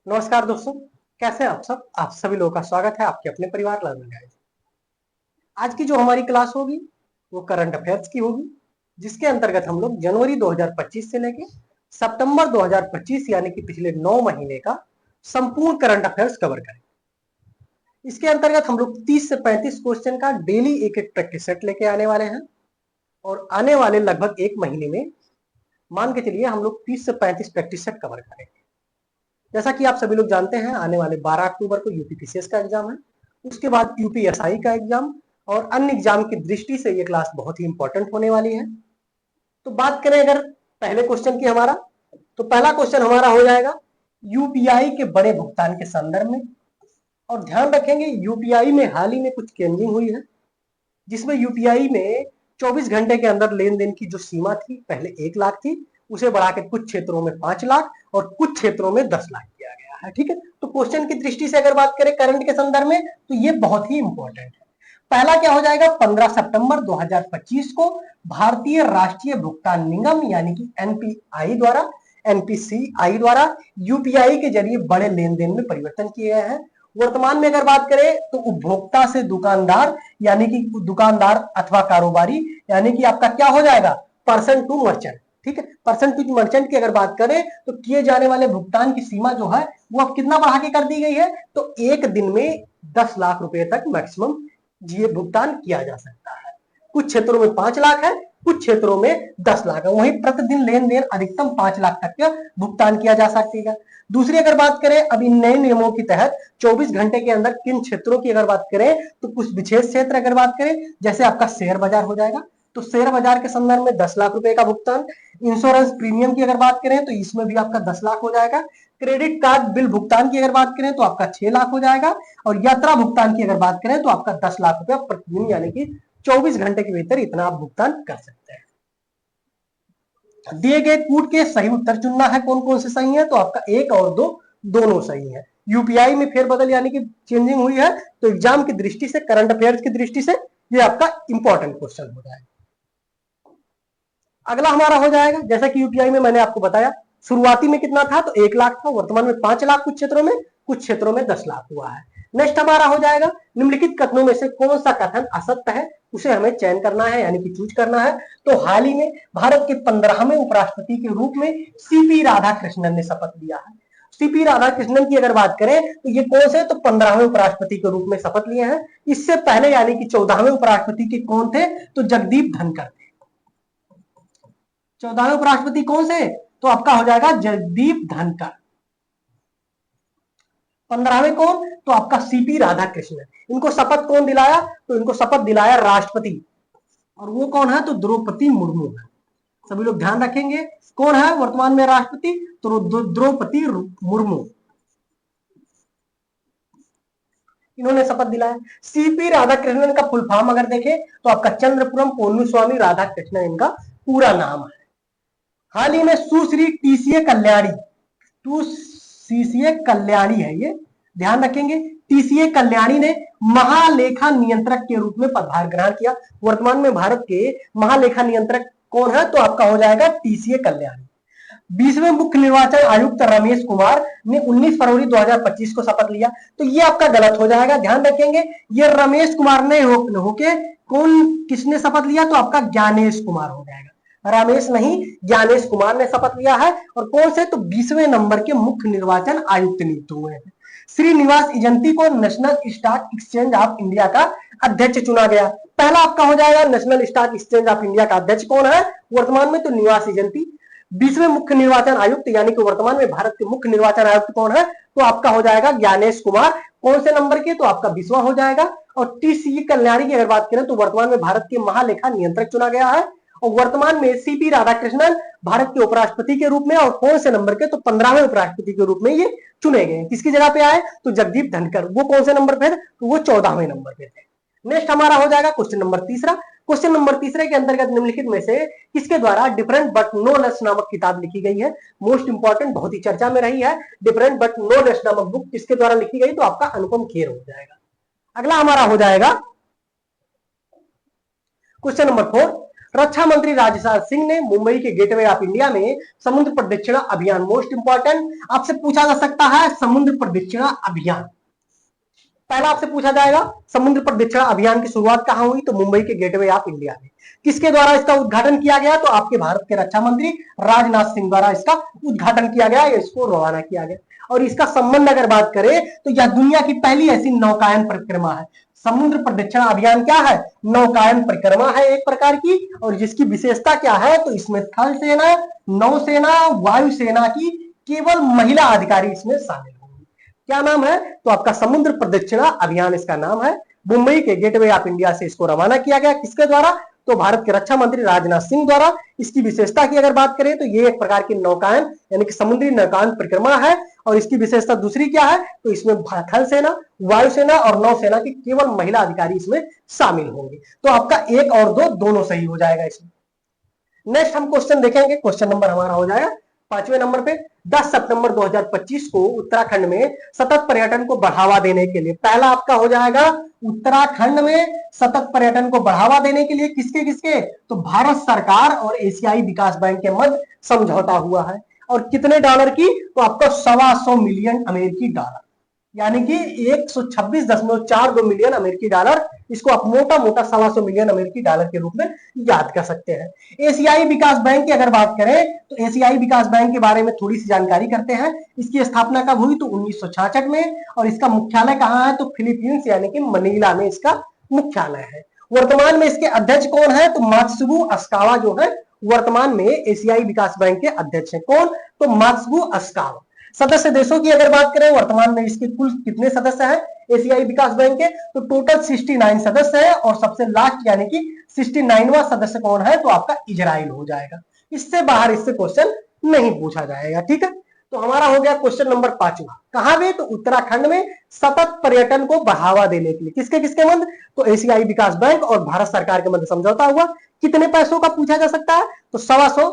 नमस्कार दोस्तों, कैसे हैं आप सब। आप सभी लोगों का स्वागत है आपके अपने परिवार लर्निंग गाइड। आज की जो हमारी क्लास होगी वो करंट अफेयर्स की होगी, जिसके अंतर्गत हम लोग जनवरी 2025 से लेके सितंबर 2025 यानी कि पिछले 9 महीने का संपूर्ण करंट अफेयर्स कवर करेंगे। इसके अंतर्गत हम लोग 30 से 35 क्वेश्चन का डेली एक एक प्रैक्टिस सेट लेके आने वाले हैं और आने वाले लगभग एक महीने में मान के चलिए हम लोग 30 से 35 प्रैक्टिस सेट कवर करेंगे। जैसा कि आप सभी लोग जानते हैं, आने वाले 12 अक्टूबर को यूपीपीसीएस का एग्जाम है, उसके बाद यूपीएसआई का एग्जाम और अन्य एग्जाम की दृष्टि से ये क्लास बहुत ही इंपॉर्टेंट होने वाली है। तो बात करें अगर पहले क्वेश्चन की हमारा, तो पहला क्वेश्चन हमारा हो जाएगा यूपीआई के बड़े भुगतान के संदर्भ में। और ध्यान रखेंगे यूपीआई में हाल ही में कुछ चेंजिंग हुई है, जिसमें यूपीआई में 24 घंटे के अंदर लेन देन की जो सीमा थी पहले 1 लाख थी, उसे बढ़ा के कुछ क्षेत्रों में 5 लाख और कुछ क्षेत्रों में 10 लाख किया गया है। ठीक है, तो क्वेश्चन की दृष्टि से अगर बात करें करंट के संदर्भ में तो ये बहुत ही इंपॉर्टेंट है। पहला क्या हो जाएगा, 15 सितंबर 2025 को भारतीय राष्ट्रीय भुगतान निगम यानी कि एनपीसीआई द्वारा यूपीआई के जरिए बड़े लेन देन में परिवर्तन किए गए हैं। वर्तमान में अगर बात करें तो उपभोक्ता से दुकानदार यानी कि दुकानदार अथवा कारोबारी यानी कि आपका क्या हो जाएगा, पर्सन टू मर्चेंट। ठीक है, पर्सन टू मर्चेंट की अगर बात करें तो किए जाने वाले भुगतान की सीमा जो है वो अब कितना बढ़ा के कर दी गई है, तो एक दिन में 10 लाख रुपए तक मैक्सिमम ये भुगतान किया जा सकता है। कुछ क्षेत्रों में 5 लाख है, कुछ क्षेत्रों में 10 लाख है। वहीं प्रतिदिन लेन देन अधिकतम 5 लाख तक का भुगतान किया जा सकेगा। दूसरी अगर बात करें अब इन नए नियमों के तहत 24 घंटे के अंदर किन क्षेत्रों की अगर बात करें तो कुछ विशेष क्षेत्र अगर बात करें जैसे आपका शेयर बाजार हो जाएगा, तो शेयर बाजार के संदर्भ में 10 लाख रुपए का भुगतान। इंश्योरेंस प्रीमियम की अगर बात करें तो इसमें भी आपका 10 लाख हो जाएगा। क्रेडिट कार्ड बिल भुगतान की अगर बात करें तो आपका 6 लाख हो जाएगा और यात्रा भुगतान की अगर बात करें तो आपका 10 लाख रुपया प्रतिदिन यानी कि 24 घंटे के भीतर इतना आप भुगतान कर सकते हैं। दिए गए कूट के सही उत्तर चुनना है, कौन कौन से सही है, तो आपका 1 और 2 दोनों सही है। यूपीआई में फेरबदल यानी कि चेंजिंग हुई है, तो एग्जाम की दृष्टि से करंट अफेयर्स की दृष्टि से ये आपका इंपॉर्टेंट क्वेश्चन हो जाएगा। अगला हमारा हो जाएगा जैसा कि यूपीआई में मैंने आपको बताया शुरुआती में कितना था, तो 1 लाख था, वर्तमान में 5 लाख कुछ क्षेत्रों में, कुछ क्षेत्रों में 10 लाख हुआ है। नेक्स्ट हमारा हो जाएगा निम्नलिखित कथनों में से कौन सा कथन असत्य है, उसे हमें चयन करना है यानी कि चूज करना है। तो हाल ही में भारत के 15वें उपराष्ट्रपति के रूप में सीपी राधाकृष्णन ने शपथ लिया है। सीपी राधाकृष्णन की अगर बात करें तो ये कौन से, तो 15वें उपराष्ट्रपति के रूप में शपथ लिए हैं। इससे पहले यानी कि 14वें उपराष्ट्रपति के कौन थे, तो जगदीप धनखड़ थे। 14वें उपराष्ट्रपति कौन से, तो आपका हो जाएगा जगदीप धनखड़। 15वें कौन, तो आपका सीपी राधाकृष्णन। इनको शपथ कौन दिलाया, तो इनको शपथ दिलाया राष्ट्रपति, और वो कौन है, तो द्रौपदी मुर्मू है। सभी लोग ध्यान रखेंगे कौन है वर्तमान में राष्ट्रपति, तो द्रौपदी मुर्मू, इन्होंने शपथ दिलाया। सीपी राधाकृष्णन का फुल फॉर्म अगर देखें तो आपका चंद्रपुरम पोन्नुस्वामी राधाकृष्णन इनका पूरा नाम है। हाल ही में सुश्री टीसीए कल्याणी, टीसीए कल्याणी है ये, ध्यान रखेंगे। टीसीए कल्याणी ने महालेखा नियंत्रक के रूप में पदभार ग्रहण किया। वर्तमान में भारत के महालेखा नियंत्रक कौन है, तो आपका हो जाएगा टीसीए कल्याणी। 20वें मुख्य निर्वाचन आयुक्त रमेश कुमार ने 19 फरवरी 2025 को शपथ लिया, तो ये आपका गलत हो जाएगा, ध्यान रखेंगे। ये रमेश कुमार ने होके कौन किसने शपथ लिया, तो आपका ज्ञानेश कुमार हो जाएगा। रमेश नहीं, ज्ञानेश कुमार ने शपथ लिया है। और कौन से, तो 20वें नंबर के मुख्य निर्वाचन आयुक्त नियुक्त हुए हैं। श्रीनिवास इजंती को national stock exchange of India का अध्यक्ष चुना गया। पहला आपका हो जाएगा national stock exchange of India का अध्यक्ष कौन है वर्तमान में, तो निवास इजंती। 20वें मुख्य निर्वाचन आयुक्त यानी कि वर्तमान में भारत के मुख्य निर्वाचन आयुक्त कौन है, तो आपका हो जाएगा ज्ञानेश कुमार। कौन से नंबर के, तो आपका 20वां हो जाएगा। और टीसी कल्याणी की अगर बात करें तो वर्तमान में भारत के महालेखा नियंत्रक चुना गया है। और वर्तमान में सीपी राधाकृष्णन भारत के उपराष्ट्रपति के रूप में, और कौन से नंबर के, तो 15वें उपराष्ट्रपति के रूप में ये चुने गए। किसकी जगह पे आए, तो जगदीप धनखड़। वो कौन से नंबर पे थे, तो वो 14वें नंबर पे थे। नेक्स्ट हमारा हो जाएगा क्वेश्चन नंबर तीसरा। क्वेश्चन नंबर तीसरे के अंतर्गत निम्नलिखित में से किसके द्वारा डिफरेंट बट नो लेस नामक किताब लिखी गई है। मोस्ट इंपॉर्टेंट, बहुत ही चर्चा में रही है। डिफरेंट बट नो लेस नामक बुक किसके द्वारा लिखी गई, तो आपका अनुपम खेर हो जाएगा। अगला हमारा हो जाएगा क्वेश्चन नंबर 4। रक्षा मंत्री राजनाथ सिंह ने मुंबई के गेटवे ऑफ इंडिया में समुद्र प्रदक्षिणा अभियान, मोस्ट इंपॉर्टेंट आपसे पूछा जा सकता है समुद्र प्रदक्षिणा अभियान, पहला आपसे पूछा जाएगा समुद्र प्रदक्षिणा अभियान की शुरुआत कहां हुई, तो मुंबई के गेटवे ऑफ इंडिया में। किसके द्वारा इसका उद्घाटन किया गया, तो आपके भारत के रक्षा मंत्री राजनाथ सिंह द्वारा इसका उद्घाटन किया गया, इसको रवाना किया गया। और इसका संबंध अगर बात करें तो यह दुनिया की पहली ऐसी नौकायन परिक्रमा है। समुद्र प्रदक्षिणा अभियान क्या है, नौकायन परिक्रमा है एक प्रकार की, और जिसकी विशेषता क्या है, तो इसमें थल सेना, नौसेना, वायुसेना की केवल महिला अधिकारी इसमें शामिल होंगी। क्या नाम है, तो आपका समुद्र प्रदक्षिणा अभियान इसका नाम है। मुंबई के गेटवे ऑफ इंडिया से इसको रवाना किया गया, किसके द्वारा, तो भारत के रक्षा मंत्री राजनाथ सिंह द्वारा। इसकी विशेषता की अगर बात करें तो ये एक प्रकार की नौकायन यानी कि समुद्री नौकायन परिक्रमा है। और इसकी विशेषता दूसरी क्या है, तो इसमें थल सेना, वायुसेना और नौसेना की केवल महिला अधिकारी इसमें शामिल होंगे। तो आपका एक और दो दोनों सही हो जाएगा इसमें। नेक्स्ट हम क्वेश्चन देखेंगे, क्वेश्चन नंबर हमारा हो जाएगा 5वें नंबर पे। 10 सितंबर 2025 को उत्तराखंड में सतत पर्यटन को बढ़ावा देने के लिए, पहला आपका हो जाएगा उत्तराखंड में सतत पर्यटन को बढ़ावा देने के लिए किसके किसके, तो भारत सरकार और एशियाई विकास बैंक के मध्य समझौता हुआ है। और कितने डॉलर की, तो आपका 125 मिलियन अमेरिकी डॉलर, यानी कि 126.42 मिलियन अमेरिकी डॉलर। इसको आप मोटा मोटा 125 मिलियन अमेरिकी डॉलर के रूप में याद कर सकते हैं। एशियाई विकास बैंक की अगर बात करें तो एशियाई विकास बैंक के बारे में थोड़ी सी जानकारी करते हैं। इसकी स्थापना कब हुई, तो 1966 में। और इसका मुख्यालय कहां है, तो फिलीपींस यानी कि मनीला में इसका मुख्यालय है। वर्तमान में इसके अध्यक्ष कौन है, तो मात्सुगु अस्कावा जो है वर्तमान में एशियाई विकास बैंक के अध्यक्ष है। कौन, तो मात्सुगु अस्कावा। सदस्य देशों की अगर बात करें वर्तमान में इसके कुल कितने सदस्य हैं एशियाई विकास बैंक के, तो टोटल 69 सदस्य है। और सबसे लास्ट यानी कि 69वां सदस्य कौन है, तो आपका इजराइल हो जाएगा। इससे बाहर इससे क्वेश्चन नहीं पूछा जाएगा, ठीक है। तो हमारा हो गया क्वेश्चन नंबर 5वां, कहां पे, तो उत्तराखंड में सतत पर्यटन को बढ़ावा देने के लिए किसके किसके मध्य, तो एशियाई विकास बैंक और भारत सरकार के मध्य समझौता हुआ। कितने पैसों का पूछा जा सकता है, तो 125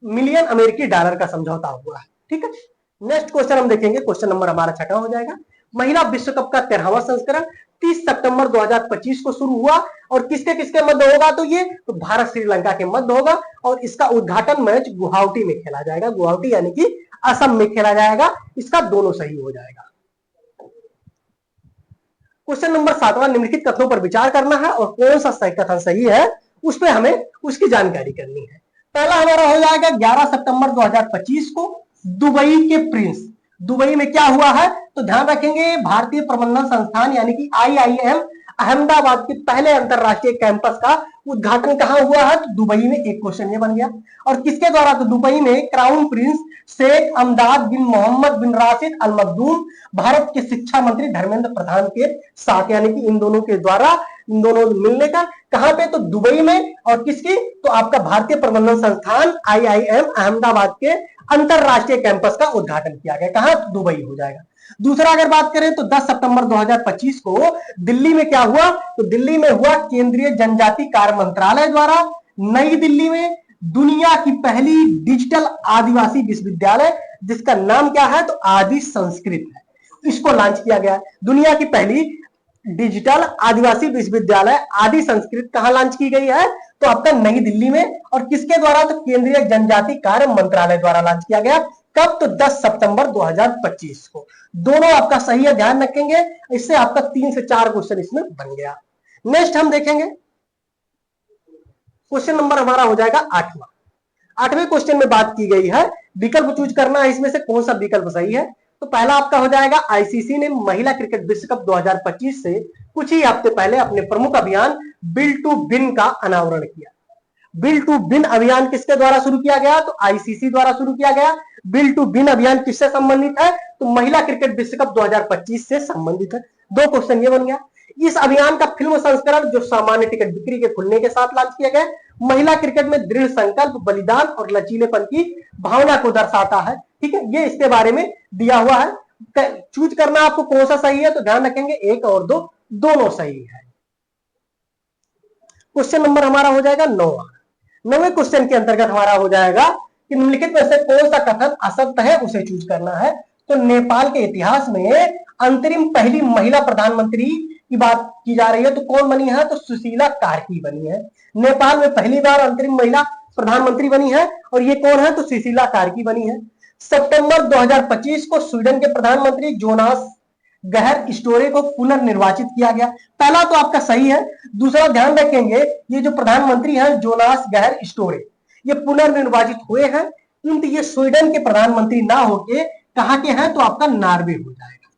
मिलियन अमेरिकी डॉलर का समझौता हुआ है, ठीक है। नेक्स्ट क्वेश्चन हम देखेंगे, क्वेश्चन नंबर हमारा 6वां हो जाएगा। महिला विश्व कप का 13वां संस्करण 30 सितंबर 2025 को शुरू हुआ। और किसके किसके मध्य होगा, तो ये तो भारत श्रीलंका के मध्य होगा। और इसका उद्घाटन मैच गुवाहाटी में खेला जाएगा, गुवाहाटी यानी कि असम में खेला जाएगा। इसका दोनों सही हो जाएगा। क्वेश्चन नंबर 7वां, निम्नलिखित कथनों पर विचार करना है और कौन सा सही कथन सही है उस पर हमें उसकी जानकारी करनी है। पहला हमारा हो जाएगा 11 सितंबर 2025 को दुबई के प्रिंस, दुबई में क्या हुआ है, तो ध्यान रखेंगे भारतीय प्रबंधन संस्थान यानी कि IIM अहमदाबाद के पहले अंतरराष्ट्रीय कैंपस का उद्घाटन कहां हुआ है, तो दुबई में। एक क्वेश्चन ये बन गया। और किसके द्वारा, तो दुबई में क्राउन प्रिंस शेख अमदाद बिन मोहम्मद बिन राशिद अल मखदूम, भारत के शिक्षा मंत्री धर्मेंद्र प्रधान के साथ, यानी कि इन दोनों के द्वारा, इन दोनों मिलने का, कहां पे, तो दुबई में। और किसकी, तो आपका भारतीय प्रबंधन संस्थान IIM अहमदाबाद के अंतरराष्ट्रीय कैंपस का उद्घाटन किया गया, कहां, तो दुबई हो जाएगा। दूसरा अगर बात करें तो 10 सितंबर 2025 को दिल्ली में क्या हुआ, तो दिल्ली में हुआ केंद्रीय जनजाति कार्य मंत्रालय द्वारा नई दिल्ली में दुनिया की पहली डिजिटल आदिवासी विश्वविद्यालय, जिसका नाम क्या है, तो आदि संस्कृत है, इसको लॉन्च किया गया। दुनिया की पहली डिजिटल आदिवासी विश्वविद्यालय आदि संस्कृत कहां लॉन्च की गई है, तो आपका नई दिल्ली में। और किसके द्वारा, तो केंद्रीय जनजाति कार्य मंत्रालय द्वारा लॉन्च किया गया। कब, तो 10 सितंबर 2025 को। दोनों आपका सही है, ध्यान रखेंगे। इससे आपका 3 से 4 क्वेश्चन इसमें बन गया। नेक्स्ट हम देखेंगे, क्वेश्चन नंबर हमारा हो जाएगा 8वां। 8वें क्वेश्चन में बात की गई है, विकल्प चूज करना है, इसमें से कौन सा विकल्प सही है। तो पहला आपका हो जाएगा आईसीसी ने महिला क्रिकेट विश्व कप 2025 से कुछ ही हफ्ते पहले अपने प्रमुख अभियान बिल टू विन का अनावरण किया। बिल टू विन अभियान किसके द्वारा शुरू किया गया, तो आईसीसी द्वारा शुरू किया गया। बिल टू विन अभियान किससे संबंधित है, तो महिला क्रिकेट विश्व कप 2025 से संबंधित है। 2 क्वेश्चन ये बन गया। इस अभियान का फिल्म संस्करण जो सामान्य टिकट बिक्री के खुलने के साथ लॉन्च किया गया, महिला क्रिकेट में दृढ़ संकल्प, बलिदान और लचीलेपन की भावना को दर्शाता है, ठीक है। ये इसके बारे में दिया हुआ है। चूज करना आपको कौन सा सही है, तो ध्यान रखेंगे 1 और 2 दोनों सही है। क्वेश्चन नंबर हमारा हो जाएगा 9वां। 9वें क्वेश्चन के अंतर्गत हमारा हो जाएगा कि निम्नलिखित में से कौन सा कथन असत्य है, उसे चूज करना है। तो नेपाल के इतिहास में अंतरिम पहली महिला प्रधानमंत्री की बात की जा रही है तो कौन बनी है, तो सुशीला कार्की बनी है। नेपाल में पहली बार अंतरिम महिला प्रधानमंत्री बनी है और ये कौन है, तो सुशीला कार्की बनी है। सितंबर 2025 को स्वीडन के प्रधानमंत्री जोनास गहर स्टोरे को पुनर्निर्वाचित किया गया। पहला तो आपका सही है। दूसरा ध्यान रखेंगे, ये जो प्रधानमंत्री है जोनास गहर स्टोरे, ये पुनर्निर्वाचित हुए हैं, किंतु ये स्वीडन के प्रधानमंत्री ना होके कहां के हैं, तो आपका नॉर्वे हो जाएगा।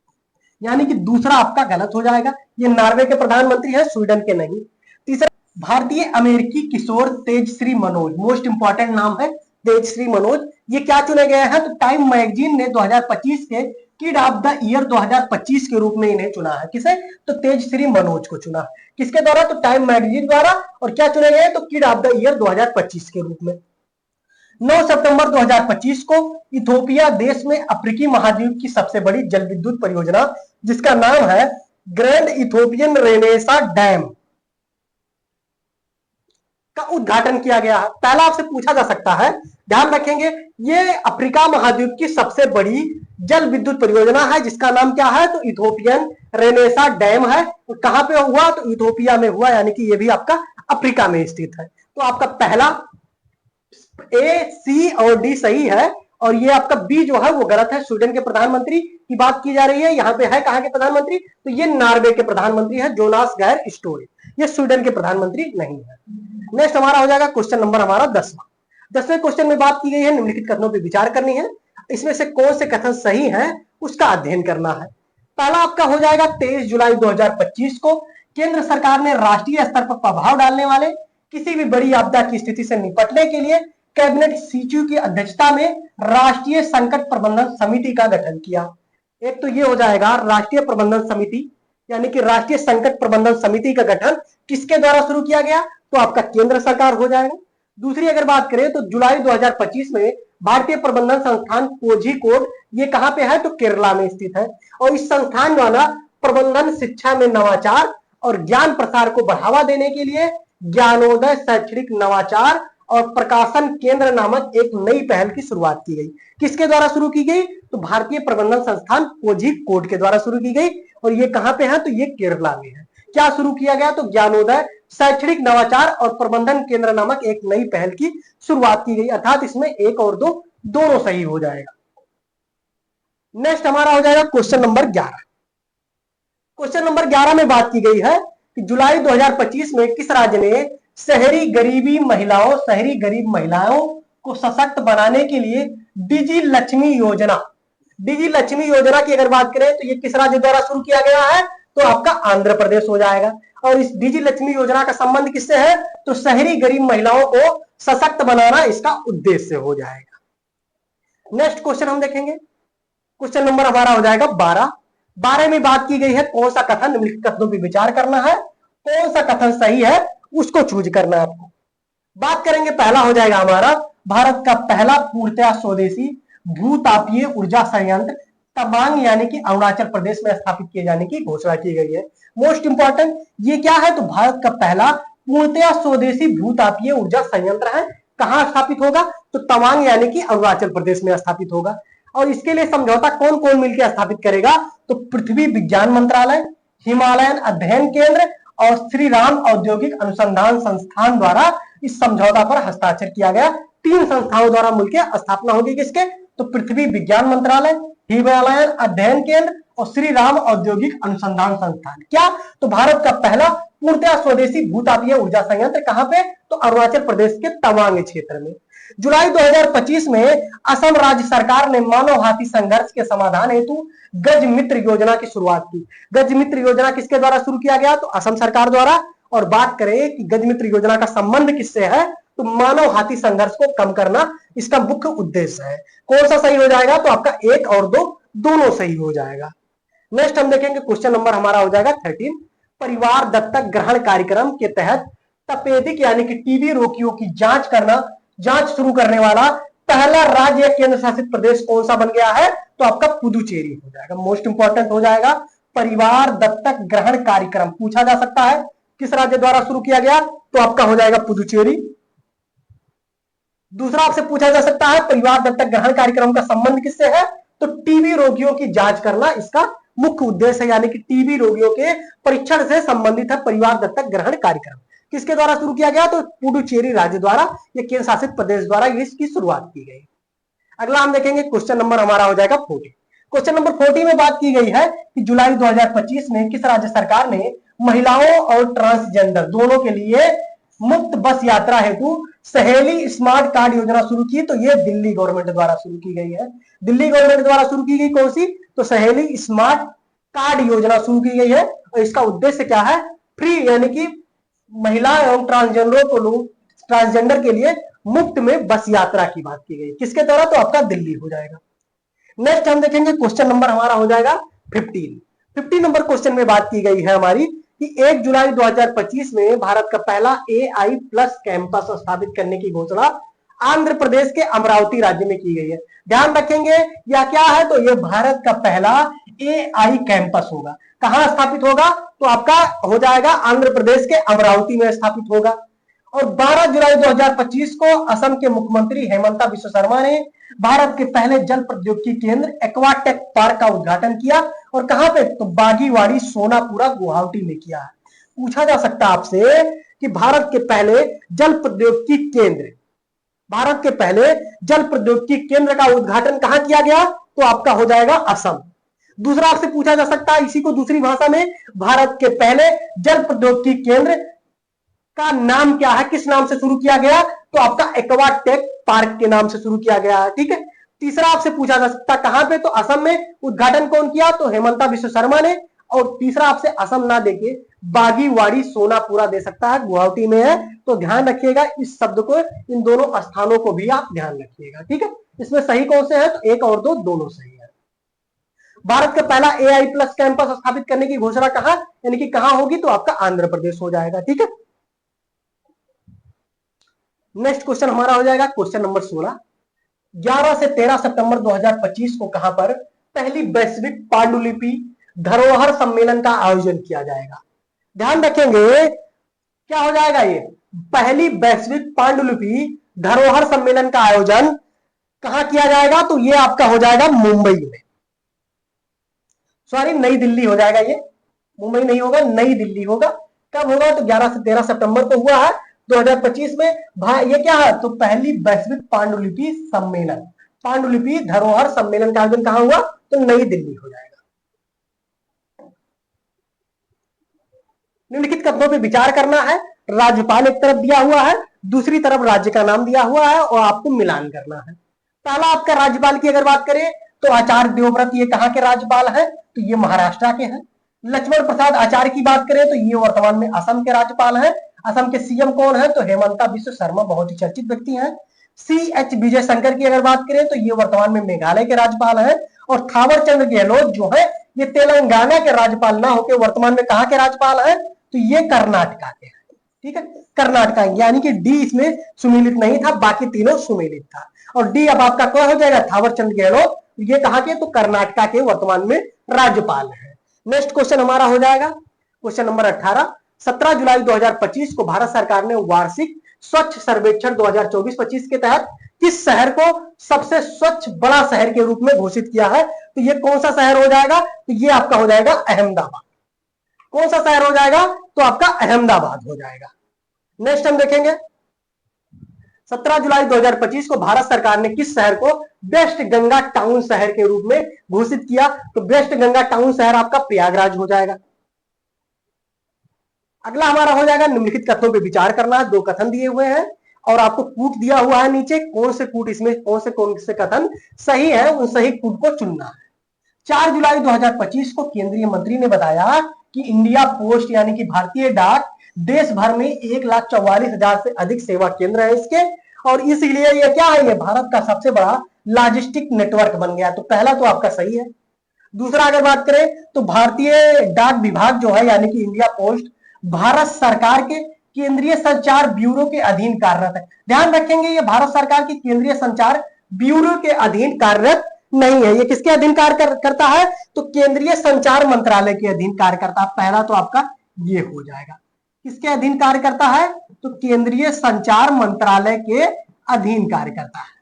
यानी कि दूसरा आपका गलत हो जाएगा, ये नॉर्वे के प्रधानमंत्री है, स्वीडन के नहीं। तीसरा, भारतीय अमेरिकी किशोर तेजश्री मनोज, मोस्ट इंपॉर्टेंट नाम है तेजश्री मनोज, ये क्या चुने गए हैं, तो टाइम मैगजीन ने 2025 के किड ऑफ द ईयर 2025 के रूप में इन्हें चुना है। किसे, तो तेजश्री मनोज को चुना। किसके द्वारा, तो टाइम मैगजीन द्वारा। और क्या चुने गए, तो किड ऑफ द ईयर 2025 के रूप में। 9 सितंबर 2025 को इथोपिया देश में अफ्रीकी महाद्वीप की सबसे बड़ी जल विद्युत परियोजना, जिसका नाम है ग्रैंड इथोपियन रेनेसा डैम, का उद्घाटन किया गया है। पहला आपसे पूछा जा सकता है, ध्यान रखेंगे, ये अफ्रीका महाद्वीप की सबसे बड़ी जल विद्युत परियोजना है, जिसका नाम क्या है, तो इथोपियन रेनेसा डैम है। और कहां पे हुआ, तो इथोपिया में हुआ, यानी कि ये भी आपका अफ्रीका में स्थित है। तो आपका पहला ए, सी और डी सही है, और ये आपका बी जो है वो गलत है। स्वीडन के प्रधानमंत्री की बात की जा रही है, यहाँ पे है कहां के प्रधानमंत्री, तो ये नॉर्वे के प्रधानमंत्री है जोनास गहर स्टोरे, ये स्वीडन के प्रधानमंत्री नहीं है। नेक्स्ट हमारा हो जाएगा क्वेश्चन नंबर हमारा 10वां। 10वें क्वेश्चन में बात की गई है निम्नलिखित कथनों पर विचार करनी है, इसमें से कौन से कथन सही है उसका अध्ययन करना है। पहला आपका हो जाएगा 23 जुलाई 2025 को केंद्र सरकार ने राष्ट्रीय स्तर पर प्रभाव डालने वाले किसी भी बड़ी आपदा की स्थिति से निपटने के लिए कैबिनेट सचिव की अध्यक्षता में राष्ट्रीय संकट प्रबंधन समिति का गठन किया। एक तो ये हो जाएगा राष्ट्रीय प्रबंधन समिति, यानी कि राष्ट्रीय संकट प्रबंधन समिति का गठन किसके द्वारा शुरू किया गया, तो आपका केंद्र सरकार हो जाएगा। दूसरी अगर बात करें तो जुलाई 2025 में भारतीय प्रबंधन संस्थान कोझिकोड, ये कहां पे है, तो केरला में स्थित है। और इस संस्थान द्वारा प्रबंधन शिक्षा में नवाचार और ज्ञान प्रसार को बढ़ावा देने के लिए ज्ञानोदय शैक्षणिक नवाचार और प्रकाशन केंद्र नामक एक नई पहल की शुरुआत की गई। किसके द्वारा शुरू की गई, तो भारतीय प्रबंधन संस्थान कोझिकोड के द्वारा शुरू की गई। और ये कहां पे है, तो ये केरला में है। क्या शुरू किया गया, तो ज्ञानोदय शैक्षणिक नवाचार और प्रबंधन केंद्र नामक एक नई पहल की शुरुआत की गई, अर्थात इसमें एक और दो दोनों सही हो जाएगा। नेक्स्ट हमारा हो जाएगा क्वेश्चन नंबर 11। क्वेश्चन नंबर 11 में बात की गई है कि जुलाई 2025 में किस राज्य ने शहरी गरीब महिलाओं को सशक्त बनाने के लिए डिजी लक्ष्मी योजना की अगर बात करें तो ये किस राज्य द्वारा शुरू किया गया है, तो आपका आंध्र प्रदेश हो जाएगा। और इस डिजी लक्ष्मी योजना का संबंध किससे है, तो शहरी गरीब महिलाओं को सशक्त बनाना इसका उद्देश्य हो जाएगा। नेक्स्ट क्वेश्चन हम देखेंगे, क्वेश्चन नंबर हमारा हो जाएगा 12। 12 में बात की गई है कौन सा कथन, निम्नलिखित कथनों पर विचार करना है, कौन सा कथन सही है उसको चूज करना है आपको। बात करेंगे, पहला हो जाएगा हमारा भारत का पहला पूर्णतः स्वदेशी भूतापीय ऊर्जा संयंत्र तवांग यानी कि अरुणाचल प्रदेश में स्थापित किए जाने की घोषणा की गई है। मोस्ट इंपॉर्टेंट ये क्या है, तो भारत का पहला पूर्णतः स्वदेशी भूतापीय ऊर्जा संयंत्र है। कहां स्थापित होगा, तो तवांग यानी कि अरुणाचल प्रदेश में स्थापित होगा। और इसके लिए समझौता कौन कौन मिलकर स्थापित करेगा, तो पृथ्वी विज्ञान मंत्रालय, हिमालयन अध्ययन केंद्र और श्री राम औद्योगिक अनुसंधान संस्थान द्वारा इस समझौता पर हस्ताक्षर किया गया। 3 संस्थाओं द्वारा मिलकर स्थापना होगी किसके, तो पृथ्वी विज्ञान मंत्रालय, हिमालयन अध्ययन केंद्र और श्री राम औद्योगिक अनुसंधान संस्थान। क्या, तो भारत का पहला पूर्णतः स्वदेशी भूतापीय ऊर्जा संयंत्र कहां पे, तो अरुणाचल प्रदेश के तवांग क्षेत्र में। जुलाई 2025 में असम राज्य सरकार ने मानव हाथी संघर्ष के समाधान हेतु गज मित्र योजना की शुरुआत की। गज मित्र योजना किसके द्वारा शुरू किया गया, तो असम सरकार द्वारा। और बात करें कि गज मित्र योजना का संबंध किससे है, तो मानव हाथी संघर्ष को कम करना इसका मुख्य उद्देश्य है। कौन सा सही हो जाएगा, तो आपका 1 और 2 दोनों सही हो जाएगा। नेक्स्ट हम देखेंगे, क्वेश्चन नंबर हमारा हो जाएगा 13। परिवार दत्तक ग्रहण कार्यक्रम के तहत तपेदिक यानी कि टीबी रोगियों की जांच शुरू करने वाला पहला राज्य या केंद्र शासित प्रदेश कौन सा बन गया है, तो आपका पुदुचेरी हो जाएगा। मोस्ट इंपॉर्टेंट हो जाएगा परिवार दत्तक ग्रहण कार्यक्रम, पूछा जा सकता है किस राज्य द्वारा शुरू किया गया, तो आपका हो जाएगा पुदुचेरी। दूसरा आपसे पूछा जा सकता है परिवार दत्तक ग्रहण कार्यक्रम का संबंध किससे है, तो टीबी रोगियों की जांच करना इसका मुख्य उद्देश्य है, यानी कि टीबी रोगियों के परीक्षण से संबंधित है परिवार दत्तक ग्रहण कार्यक्रम। किसके द्वारा शुरू किया गया? तो पुडुचेरी राज्य द्वारा, ये केंद्र शासित प्रदेश द्वारा इसकी शुरुआत की गई। अगला हम देखेंगे क्वेश्चन नंबर हमारा हो जाएगा 40। क्वेश्चन नंबर 40 में बात की गई है कि जुलाई 2025 में किस राज्य सरकार ने महिलाओं और ट्रांसजेंडर दोनों के लिए मुफ्त बस यात्रा हेतु सहेली स्मार्ट कार्ड योजना शुरू की? तो ये दिल्ली गवर्नमेंट द्वारा शुरू की गई है। दिल्ली गवर्नमेंट द्वारा शुरू की गई कौन सी? तो सहेली स्मार्ट कार्ड योजना शुरू की गई है। और इसका उद्देश्य क्या है? फ्री, यानी कि महिला एवं ट्रांसजेंडर के लिए मुफ्त में बस यात्रा की बात की गई। किसके द्वारा? तो आपका दिल्ली हो जाएगा। नेक्स्ट हम देखेंगे क्वेश्चन नंबर हमारा हो जाएगा 15। 15 नंबर क्वेश्चन में बात की गई है हमारी कि 1 जुलाई 2025 में भारत का पहला AI प्लस कैंपस स्थापित करने की घोषणा आंध्र प्रदेश के अमरावती राज्य में की गई है। ध्यान रखेंगे यह क्या है? तो यह भारत का पहला AI कैंपस होगा। कहां स्थापित होगा? तो आपका हो जाएगा आंध्र प्रदेश के अमरावती में स्थापित होगा। और 12 जुलाई 2025 को असम के मुख्यमंत्री हेमंता बिश्व शर्मा ने भारत के पहले जल प्रौद्योगिकी केंद्र एक्वाटेक पार्क का उद्घाटन किया। और कहां पे? तो बागीवाड़ी सोनापुरा गुवाहाटी में किया है। पूछा जा सकता है आपसे कि भारत के पहले जल प्रौद्योगिकी केंद्र, भारत के पहले जल प्रौद्योगिकी केंद्र का उद्घाटन कहां किया गया? तो आपका हो जाएगा असम। दूसरा आपसे पूछा जा सकता है इसी को दूसरी भाषा में, भारत के पहले जल प्रौद्योगिकी केंद्र का नाम क्या है, किस नाम से शुरू किया गया? तो आपका एक्वाटेक पार्क के नाम से शुरू किया गया है। ठीक है। तीसरा आपसे पूछा जा सकता है कहां पे? तो असम में। उद्घाटन कौन किया? तो हेमंता बिश्व शर्मा ने। और तीसरा आपसे असम ना देके बागीवाड़ी सोनापुरा दे सकता है, गुवाहाटी में है। तो ध्यान रखिएगा इस शब्द को, इन दोनों स्थानों को भी आप ध्यान रखिएगा। ठीक है। इसमें सही कौन से है? तो एक और दो दोनों सही है। भारत का पहला AI प्लस कैंपस स्थापित करने की घोषणा कहां, यानी कि कहां होगी? तो आपका आंध्र प्रदेश हो जाएगा। ठीक है। नेक्स्ट क्वेश्चन हमारा हो जाएगा क्वेश्चन नंबर 16। 11 से 13 सितंबर 2025 को कहां पर पहली वैश्विक पांडुलिपि धरोहर सम्मेलन का आयोजन किया जाएगा? ध्यान रखेंगे क्या हो जाएगा ये? पहली वैश्विक पांडुलिपि धरोहर सम्मेलन का आयोजन कहां किया जाएगा? तो ये आपका हो जाएगा मुंबई में, सॉरी नई दिल्ली हो जाएगा। ये मुंबई नहीं होगा, नई दिल्ली होगा। कब होगा? तो 11 से 13 सितंबर को हुआ है 2025 में। ये क्या है? तो पहली वैश्विक पांडुलिपि सम्मेलन, पांडुलिपि धरोहर सम्मेलन का आयोजन कहां हुआ? तो नई दिल्ली हो जाएगा। निम्नलिखित कथनों पर विचार करना है। राज्यपाल एक तरफ दिया हुआ है, दूसरी तरफ राज्य का नाम दिया हुआ है और आपको मिलान करना है। पहला आपका राज्यपाल की अगर बात करें तो आचार्य देवव्रत, ये कहां के राज्यपाल है? तो ये महाराष्ट्र के हैं। लक्ष्मण प्रसाद आचार्य की बात करें तो ये वर्तमान में असम के राज्यपाल हैं। असम के CM कौन है? तो हेमंता बिश्व शर्मा, बहुत ही चर्चित व्यक्ति हैं। CH विजय शंकर की अगर बात करें तो ये वर्तमान में मेघालय के राज्यपाल हैं। और थावर चंद गहलोत जो है ये तेलंगाना के राज्यपाल ना होकर वर्तमान में कहां के राज्यपाल हैं? तो ये कर्नाटका के हैं। ठीक है, कर्नाटका, यानी कि डी इसमें सुमेलित नहीं था, बाकी तीनों सुमेलित था। और डी अब आपका क्या हो जाएगा? थावर चंद गहलोत, ये कहां के? तो कर्नाटका के वर्तमान में राज्यपाल है। नेक्स्ट क्वेश्चन हमारा हो जाएगा क्वेश्चन नंबर 18। 17 जुलाई 2025 को भारत सरकार ने वार्षिक स्वच्छ सर्वेक्षण 2024-25 के तहत किस शहर को सबसे स्वच्छ बड़ा शहर के रूप में घोषित किया है? तो ये कौन सा शहर हो जाएगा? तो ये आपका हो जाएगा अहमदाबाद। कौन सा शहर हो जाएगा? तो आपका अहमदाबाद हो जाएगा। नेक्स्ट हम देखेंगे 17 जुलाई 2025 को भारत सरकार ने किस शहर को वेस्ट गंगा टाउन शहर के रूप में घोषित किया? तो वेस्ट गंगा टाउन शहर आपका प्रयागराज हो जाएगा। अगला हमारा हो जाएगा निम्नलिखित कथनों पर विचार करना है। दो कथन दिए हुए हैं और आपको कूट दिया हुआ है नीचे, कौन से कूट इसमें कौन से कथन सही है, उन सही कूट को चुनना है। 4 जुलाई 2025 को केंद्रीय मंत्री ने बताया कि इंडिया पोस्ट यानी कि भारतीय डाक देश भर में 1,44,000 से अधिक सेवा केंद्र है इसके, और इसलिए ये क्या है? ये भारत का सबसे बड़ा लॉजिस्टिक नेटवर्क बन गया। तो पहला तो आपका सही है। दूसरा अगर बात करें तो भारतीय डाक विभाग जो है यानी कि इंडिया पोस्ट भारत सरकार के केंद्रीय संचार ब्यूरो के अधीन कार्यरत है। ध्यान रखेंगे ये भारत सरकार के केंद्रीय संचार ब्यूरो के अधीन कार्यरत नहीं है। ये किसके अधीन कार्य करता है? तो केंद्रीय संचार मंत्रालय के अधीन कार्य करता है। पहला तो आपका ये हो जाएगा। किसके अधीन कार्य करता है? तो केंद्रीय संचार मंत्रालय के अधीन कार्य करता है,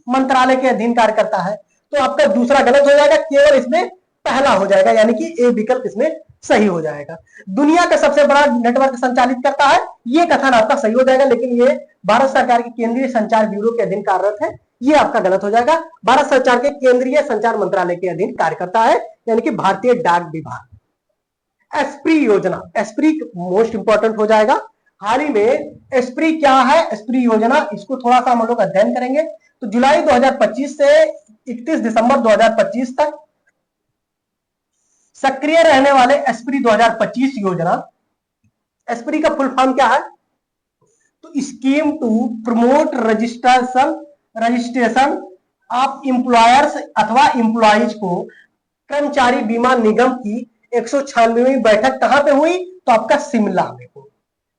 मंत्रालय के अधीन कार्य करता है। तो आपका दूसरा गलत हो जाएगा, केवल इसमें पहला हो जाएगा, यानी कि ए विकल्प इसमें सही हो जाएगा। दुनिया का सबसे बड़ा नेटवर्क संचालित करता है, ये कथन आपका सही हो जाएगा, लेकिन ये भारत सरकार के केंद्रीय संचार ब्यूरो के अधीन कार्यरत है, ये आपका गलत हो जाएगा। भारत सरकार के केंद्रीय संचार मंत्रालय के अधीन कार्य करता है, यानी कि भारतीय डाक विभाग। एस्प्री योजना, एस्प्री मोस्ट इंपॉर्टेंट हो जाएगा। हाल ही में एस्प्री क्या है, एस्प्री योजना, इसको थोड़ा सा हम लोग अध्ययन करेंगे। तो जुलाई 2025 से 31 दिसंबर 2025 तक सक्रिय रहने वाले एस्प्री 2025 योजना, एस्प्री का फुल फॉर्म क्या है, तो scheme to promote registration of employers अथवा एम्प्लॉइज को। कर्मचारी बीमा निगम की 196वीं बैठक कहां पे हुई, तो आपका शिमला में हुई।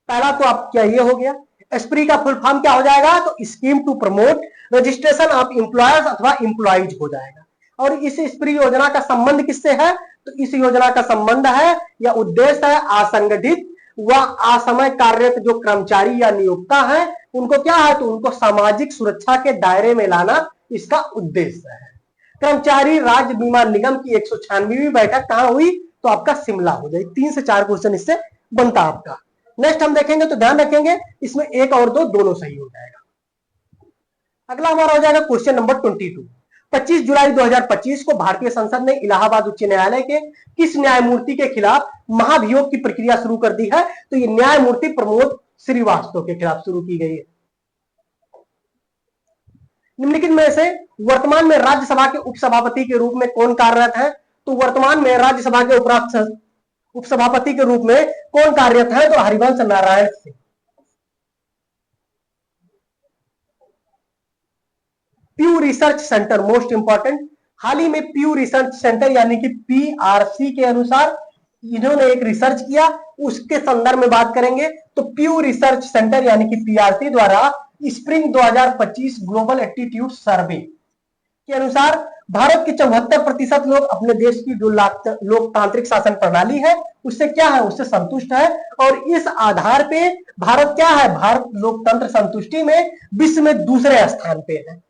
पहला तो आप क्या ये हो गया। एस्प्री का फुल फॉर्म क्या हो जाएगा, तो scheme to promote registration of employers अथवा एम्प्लॉइज हो जाएगा। और इस एस्प्री योजना का संबंध किससे है, तो इस योजना का संबंध है या उद्देश्य है असंगठित व असमय कार्यरत जो कर्मचारी या नियोक्ता है, उनको क्या है, तो उनको सामाजिक सुरक्षा के दायरे में लाना इसका उद्देश्य है। कर्मचारी राज्य बीमा निगम की 196वीं बैठक कहां हुई, तो आपका शिमला हो जाएगी। 3 से 4 क्वेश्चन इससे बनता आपका। नेक्स्ट हम देखेंगे, तो ध्यान रखेंगे इसमें 1 और 2 दोनों सही हो जाएगा। अगला हमारा हो जाएगा क्वेश्चन नंबर 22। 25 जुलाई 2025 को भारतीय संसद ने इलाहाबाद उच्च न्यायालय के किस न्यायमूर्ति के खिलाफ महाभियोग की प्रक्रिया शुरू कर दी है, तो ये न्यायमूर्ति प्रमोद श्रीवास्तव के खिलाफ शुरू की गई है। निम्नलिखित में से वर्तमान में राज्यसभा के उपसभापति के रूप में कौन कार्यरत है, तो वर्तमान में राज्यसभा के उपसभापति के रूप में कौन कार्यरत है, तो Harivansh Narayan Singh. Pew research center most important, हाल ही में प्यू रिसर्च सेंटर यानी कि पीआरसी के अनुसार इन्होंने एक रिसर्च किया, उसके संदर्भ में बात करेंगे। तो प्यू रिसर्च सेंटर यानी कि पीआरसी द्वारा स्प्रिंग 2025 ग्लोबल एप्टीट्यूड सर्वे के अनुसार भारत के 74% लोग अपने देश की जो लोकतांत्रिक शासन प्रणाली है उससे क्या है, उससे संतुष्ट है। और इस आधार पे भारत क्या है, भारत लोकतंत्र संतुष्टि में विश्व में दूसरे स्थान पे है।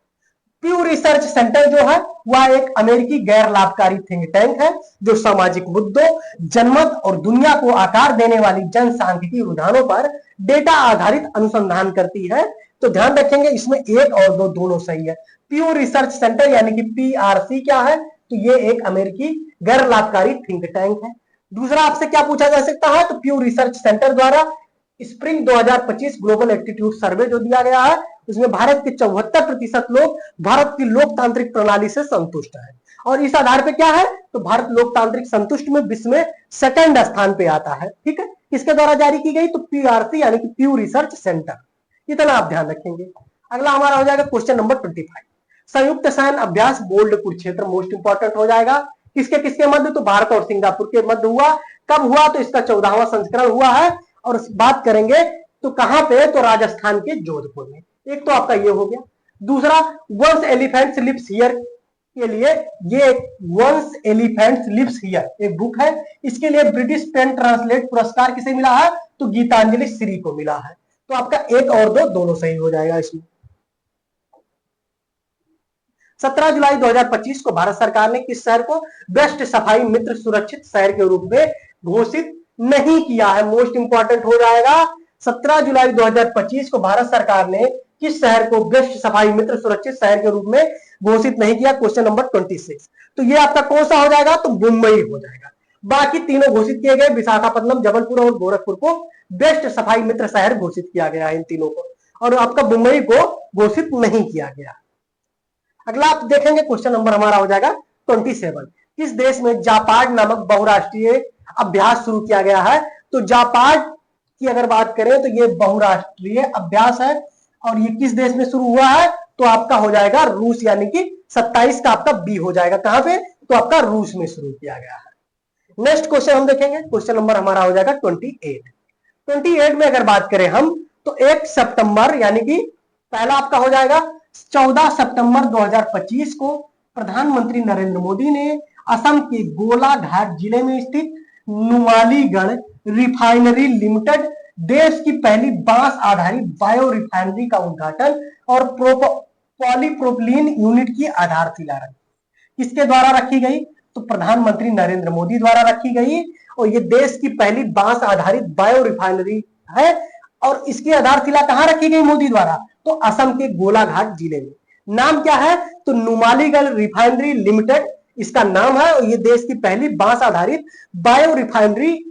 प्यू रिसर्च सेंटर जो है वह एक अमेरिकी गैर लाभकारी थिंक टैंक है जो सामाजिक मुद्दों, जनमत और दुनिया को आकार देने वाली जनसांख्यिकी रुझानों पर डेटा आधारित अनुसंधान करती है। तो ध्यान रखेंगे इसमें 1 और 2 दोनों सही है। प्यू रिसर्च सेंटर यानी कि पीआरसी क्या है, तो ये एक अमेरिकी गैर लाभकारी थिंक टैंक है। दूसरा आपसे क्या पूछा जा सकता है, तो प्यू रिसर्च सेंटर द्वारा स्प्रिंग 2025 ग्लोबल एप्टीट्यूड सर्वे जो दिया गया है उसमें भारत के 74% लोग भारत की लोकतांत्रिक प्रणाली से संतुष्ट है। और इस आधार पे क्या है, तो भारत लोकतांत्रिक संतुष्ट में विश्व में 2nd स्थान पे आता है। ठीक है, किसके द्वारा जारी की गई, तो पीआरसी यानी कि प्यू रिसर्च सेंटर। इतना आप ध्यान रखेंगे। अगला हमारा हो जाएगा क्वेश्चन नंबर 25। संयुक्त सैन्य अभ्यास बोल्ड कुरुक्षेत्र मोस्ट इंपॉर्टेंट हो जाएगा। किसके किसके मध्य, तो भारत और सिंगापुर के मध्य हुआ। कब हुआ, तो इसका 14वां संस्करण हुआ है। और बात करेंगे तो कहां पे, तो राजस्थान के जोधपुर में। एक तो आपका ये हो गया। दूसरा वंस एलिफेंट्स लिव्स हियर के लिए, ये वंस एलिफेंट्स लिव्स हियर एक बुक है, इसके लिए ब्रिटिश पेन ट्रांसलेट पुरस्कार किसे मिला है, तो गीतांजलि श्री को मिला है। तो आपका 1 और 2 दोनों सही हो जाएगा इसमें। 17 जुलाई 2025 को भारत सरकार ने किस शहर को बेस्ट सफाई मित्र सुरक्षित शहर के रूप में घोषित नहीं किया है, मोस्ट इंपॉर्टेंट हो जाएगा। 17 जुलाई 2025 को भारत सरकार ने किस शहर को बेस्ट सफाई मित्र सुरक्षित शहर के रूप में घोषित नहीं किया, क्वेश्चन नंबर 26। तो ये आपका कौन सा हो जाएगा, तो मुंबई हो जाएगा। बाकी तीनों घोषित किए गए, विशाखापट्टनम, जबलपुर और गोरखपुर को बेस्ट सफाई मित्र शहर घोषित किया गया है इन तीनों को, और आपका मुंबई को घोषित नहीं किया गया। अगला आप देखेंगे क्वेश्चन नंबर हमारा हो जाएगा 27। किस देश में जापाड नामक बहुराष्ट्रीय अभ्यास शुरू किया गया है, तो जापाड की अगर बात करें तो ये बहुराष्ट्रीय अभ्यास है और ये किस देश में शुरू हुआ है, तो आपका हो जाएगा रूस, यानी कि 27 का आपका बी हो जाएगा। कहां पे, तो आपका रूस में शुरू किया गया है। नेक्स्ट क्वेश्चन हम देखेंगे, क्वेश्चन नंबर हमारा हो जाएगा 28। 28 में अगर बात करें हम तो 1 सितंबर यानी कि पहला आपका हो जाएगा 14 सितंबर 2025 को प्रधानमंत्री नरेंद्र मोदी ने असम के गोलाघाट जिले में स्थित नुमालीगढ़ रिफाइनरी लिमिटेड देश की पहली बांस आधारित बायो रिफाइनरी का उद्घाटन और पॉलीप्रोपिलीन यूनिट की आधारशिला रखी। किसके द्वारा रखी गई, तो प्रधानमंत्री नरेंद्र मोदी द्वारा रखी गई, और ये देश की पहली बांस आधारित बायो रिफाइनरी है। और इसकी आधारशिला कहां रखी गई मोदी द्वारा? तो असम के गोलाघाट जिले में। नाम क्या है? तो नुमालीगढ़ रिफाइनरी लिमिटेड इसका नाम है, और ये देश की पहली बांस आधारित बायो रिफाइनरी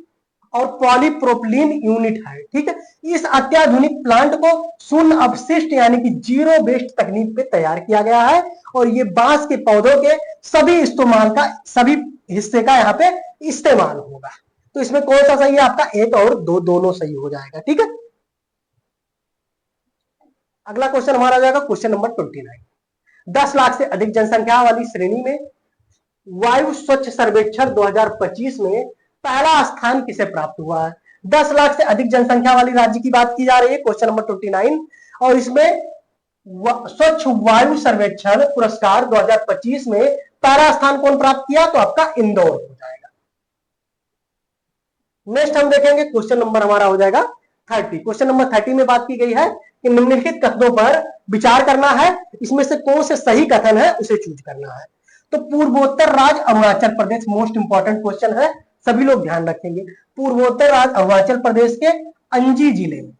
और पॉलीप्रोपिलीन यूनिट है। ठीक है, इस अत्याधुनिक प्लांट को शून्य अपशिष्ट यानी कि जीरो वेस्ट तकनीक पे तैयार किया गया है, और ये बांस के पौधों के सभी हिस्से का यहाँ पे इस्तेमाल होगा। तो इसमें कौन सा सही है आपका? एक और दो, दोनों सही हो जाएगा। ठीक है, अगला क्वेश्चन हमारा आ जाएगा क्वेश्चन नंबर 29। 10 लाख से अधिक जनसंख्या वाली श्रेणी में वायु स्वच्छ सर्वेक्षण 2025 में पहला स्थान किसे प्राप्त हुआ है? 10 लाख से अधिक जनसंख्या वाली राज्य की बात की जा रही है, क्वेश्चन नंबर 29, और इसमें स्वच्छ वायु सर्वेक्षण पुरस्कार 2025 में पहला स्थान कौन प्राप्त किया? तो आपका इंदौर हो जाएगा। नेक्स्ट हम देखेंगे क्वेश्चन नंबर हमारा हो जाएगा 30। क्वेश्चन नंबर 30 में बात की गई है कि निम्नलिखित कथनों पर विचार करना है, इसमें से कौन से सही कथन है उसे चूज करना है। तो पूर्वोत्तर राज्य Arunachal Pradesh, most important question है, सभी लोग ध्यान रखेंगे। पूर्वोत्तर राज्य अरुणाचल प्रदेश के अंजी जिले में,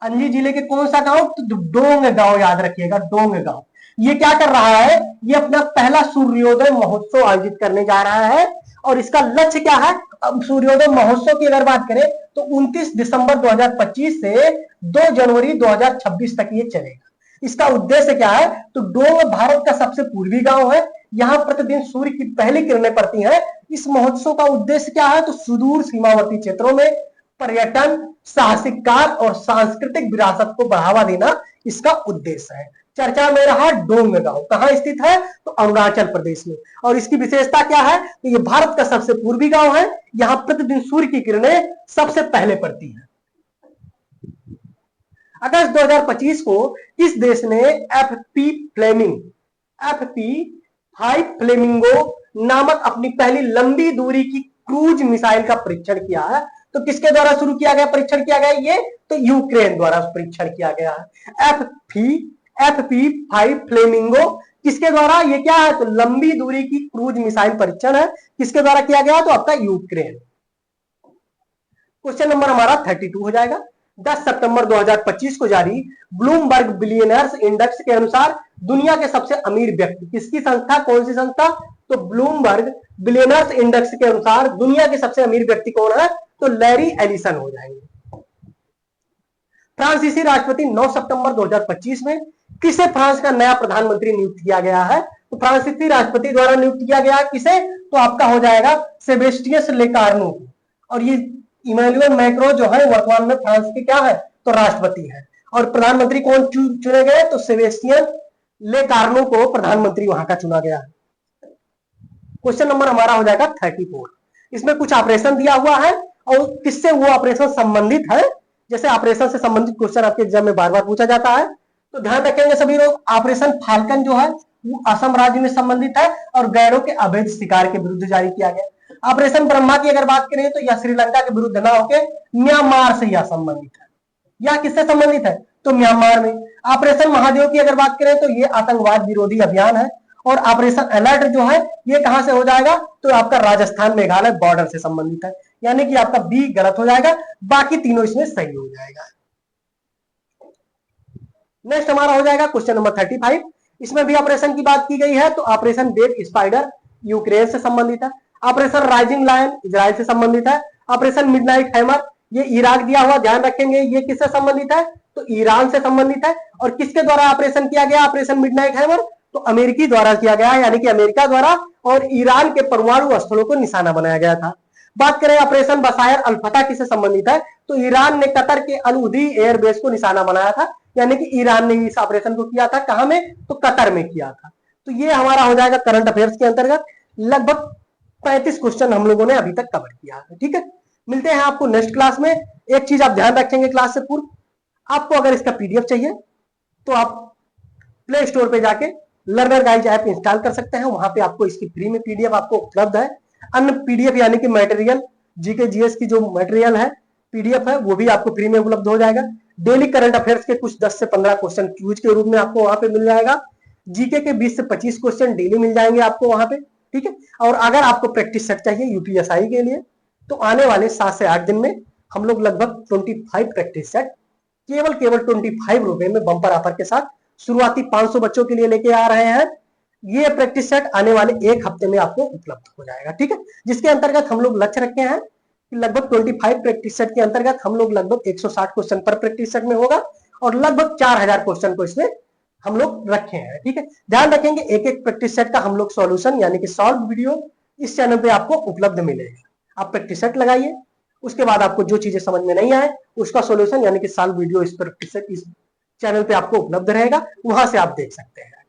अंजी जिले के कौन सा गांव? तो डोंग गांव, याद रखिएगा, डोंग गांव। ये क्या कर रहा है? ये अपना पहला सूर्योदय महोत्सव आयोजित करने जा रहा है, और इसका लक्ष्य क्या है? अब सूर्योदय महोत्सव की अगर बात करें तो 29 दिसंबर 2025 से 2 जनवरी 2026 तक ये चलेगा। इसका उद्देश्य क्या है? तो डोंग भारत का सबसे पूर्वी गांव है, यहां प्रतिदिन सूर्य की पहली किरणें पड़ती हैं। इस महोत्सव का उद्देश्य क्या है? तो सुदूर सीमावर्ती क्षेत्रों में पर्यटन, साहसिक कार्य और सांस्कृतिक विरासत को बढ़ावा देना इसका उद्देश्य है। चर्चा में रहा डोंग गांव, कहां स्थित है? तो अरुणाचल प्रदेश में। और इसकी विशेषता क्या है? तो ये भारत का सबसे पूर्वी गांव है, यहां प्रतिदिन सूर्य की किरणें सबसे पहले पड़ती हैं। अगस्त 2025 को किस देश ने FP5 फ्लेमिंगो नामक अपनी पहली लंबी दूरी की क्रूज मिसाइल का परीक्षण किया है? तो किसके द्वारा शुरू किया गया, परीक्षण किया गया? ये तो यूक्रेन द्वारा परीक्षण किया गया है। FP5 फ्लेमिंगो किसके द्वारा? ये क्या है? तो लंबी दूरी की क्रूज मिसाइल परीक्षण है, किसके द्वारा किया गया? तो आपका यूक्रेन। क्वेश्चन नंबर हमारा 32 हो जाएगा। 10 सितंबर 2025 को जारी ब्लूमबर्ग बिलियनर्स इंडेक्स के अनुसार दुनिया के सबसे अमीर व्यक्ति किसकी संस्था, कौन सी संस्था? तो ब्लूमबर्ग बिलियनर्स इंडेक्स के अनुसार दुनिया के सबसे अमीर व्यक्ति कौन है? तो लैरी एलिसन हो जाएंगे। फ्रांसीसी राष्ट्रपति 9 सितंबर 2025 में किसे फ्रांस का नया प्रधानमंत्री नियुक्त किया गया है? तो फ्रांसीसी राष्ट्रपति द्वारा नियुक्त किया गया किसे? तो आपका हो जाएगा सेबेस्टियस लेकार्नो। और ये इमैनुअल मैक्रो जो है वर्तमान में फ्रांस के क्या है? तो राष्ट्रपति है। और प्रधानमंत्री कौन चुने गए? तो सेबेस्टियन लेकार्नो को प्रधानमंत्री वहां का चुना गया है। क्वेश्चन नंबर हमारा हो जाएगा 34। इसमें कुछ ऑपरेशन दिया हुआ है और किससे वो ऑपरेशन संबंधित है। जैसे ऑपरेशन से संबंधित क्वेश्चन आपके एग्जाम में बार बार पूछा जाता है, तो ध्यान रखेंगे सभी लोग। ऑपरेशन फाल्कन जो है वो असम राज्य में संबंधित है और गैरों के अवैध शिकार के विरुद्ध जारी किया गया। ऑपरेशन ब्रह्मा की अगर बात करें तो यह श्रीलंका के विरुद्ध ना होकर म्यांमार से यह संबंधित है। यह किससे संबंधित है? तो म्यांमार में। ऑपरेशन महादेव की अगर बात करें तो यह आतंकवाद विरोधी अभियान है। और ऑपरेशन अलर्ट जो है ये कहां से हो जाएगा? तो आपका राजस्थान मेघालय बॉर्डर से संबंधित है। यानी कि आपका बी गलत हो जाएगा, बाकी तीनों इसमें सही हो जाएगा। नेक्स्ट हमारा हो जाएगा क्वेश्चन नंबर 35। इसमें भी ऑपरेशन की बात की गई है। तो ऑपरेशन डेथ स्पाइडर यूक्रेन से संबंधित है। ऑपरेशन राइजिंग लायन इजराइल से संबंधित है। ऑपरेशन मिडनाइट हैमर ये इराक दिया हुआ, ध्यान रखेंगे, ये किससे संबंधित है? तो ईरान से संबंधित है। और किसके द्वारा ऑपरेशन किया गया ऑपरेशन मिडनाइट हैमर? तो अमेरिकी द्वारा किया गया है, यानी कि अमेरिका द्वारा, और ईरान के परमाणु स्थलों को निशाना बनाया गया था। बात करें ऑपरेशन बसायर अल फतह किससे संबंधित है? तो ईरान ने कतर के अल उदी एयरबेस को निशाना बनाया था, यानी कि ईरान ने इस ऑपरेशन को किया था। कहां में? तो कतर में किया था। तो ये हमारा हो जाएगा करंट अफेयर्स के अंतर्गत लगभग 35 क्वेश्चन हम लोगों ने अभी तक कवर किया है। ठीक है, मिलते हैं आपको नेक्स्ट क्लास में। एक चीज आप ध्यान रखेंगे क्लास से पूर्व, आपको अगर इसका पीडीएफ चाहिए तो आप प्ले स्टोर पे जाके लर्नर गाइड ऐप इंस्टॉल कर सकते हैं। वहां पे आपको इसकी फ्री में पीडीएफ आपको उपलब्ध है। अन्य पीडीएफ यानी कि मटेरियल जीके जीएस की जो मटेरियल है पीडीएफ है वो भी आपको फ्री में उपलब्ध हो जाएगा। डेली करंट अफेयर्स के कुछ 10 से 15 क्वेश्चन क्यूज के रूप में आपको वहां पे मिल जाएगा। जीके के 20 से 25 क्वेश्चन डेली मिल जाएंगे आपको वहां पे। ठीक है। और अगर आपको प्रैक्टिस सेट चाहिए यूपीएसआई के लिए तो आने वाले 7 से 8 दिन में हम लोग लगभग 25 प्रैक्टिस सेट केवल 25 रुपए में बंपर ऑफर के साथ शुरुआती 500 बच्चों के लिए लेके आ रहे हैं। ये प्रैक्टिस सेट आने वाले एक हफ्ते में आपको उपलब्ध हो जाएगा, ठीक है। जिसके अंतर्गत हम लोग लक्ष्य रखे हैं कि लगभग 25 प्रैक्टिस सेट के अंतर्गत हम लोग लगभग 160 क्वेश्चन पर प्रैक्टिस सेट में होगा और लगभग 4000 क्वेश्चन को इसमें हम लोग रखे हैं, ठीक है। ध्यान रखेंगे एक एक प्रैक्टिस सेट का हम लोग सॉल्यूशन यानी कि सॉल्व वीडियो इस चैनल पे आपको उपलब्ध मिलेगा। आप प्रैक्टिस सेट लगाइए, उसके बाद आपको जो चीजें समझ में नहीं आए उसका सॉल्यूशन यानी कि सॉल्व वीडियो इस प्रैक्टिस सेट इस चैनल पे आपको उपलब्ध रहेगा, वहां से आप देख सकते हैं।